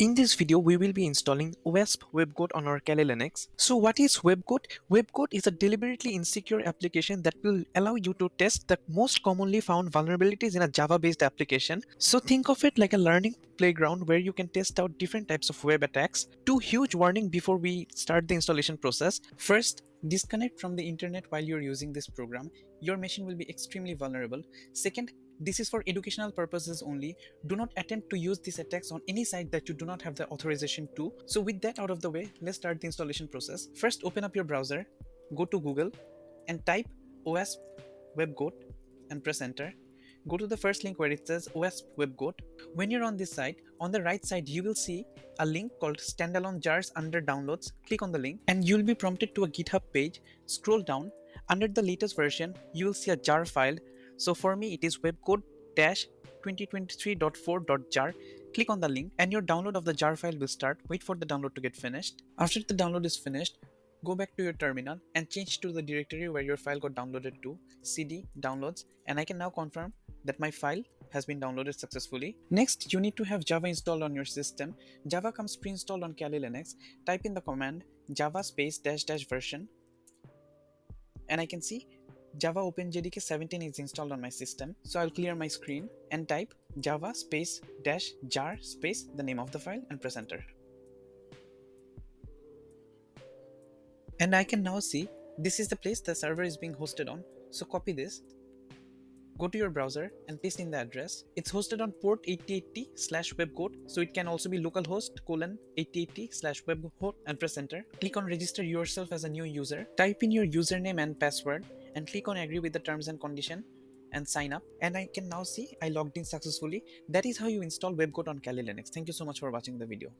In this video, we will be installing OWASP WebGoat on our Kali Linux. So what is WebGoat? WebGoat is a deliberately insecure application that will allow you to test the most commonly found vulnerabilities in a Java-based application. So think of it like a learning playground where you can test out different types of web attacks. Two huge warnings before we start the installation process. First, disconnect from the internet while you're using this program. Your machine will be extremely vulnerable. Second, this is for educational purposes only. Do not attempt to use these attacks on any site that you do not have the authorization to. So with that out of the way, let's start the installation process. First, open up your browser, go to Google and type OWASP WebGoat and press enter. Go to the first link where it says OWASP WebGoat. When you're on this site, on the right side you will see a link called standalone jars under downloads. Click on the link and you'll be prompted to a GitHub page. Scroll down. Under the latest version, you will see a jar file. So for me it is webcode-2023.4.jar. Click on the link and your download of the jar file will start. Wait for the download to get finished. After the download is finished, go back to your terminal and change to the directory where your file got downloaded to, cd downloads, and I can now confirm that my file has been downloaded successfully. Next, you need to have Java installed on your system. Java comes pre-installed on Kali Linux. Type in the command java space dash dash version and I can see Java OpenJDK 17 is installed on my system. So I'll clear my screen and type java space dash jar space the name of the file and press enter. And I can now see this is the place the server is being hosted on. So copy this, go to your browser and paste in the address. It's hosted on port 8080/webgoat, so it can also be localhost colon 8080/webgoat and press enter. Click on register yourself as a new user. Type in your username and password and click on agree with the terms and condition and sign up. And I can now see I logged in successfully. That is how you install WebGoat on Kali Linux. Thank you so much for watching the video.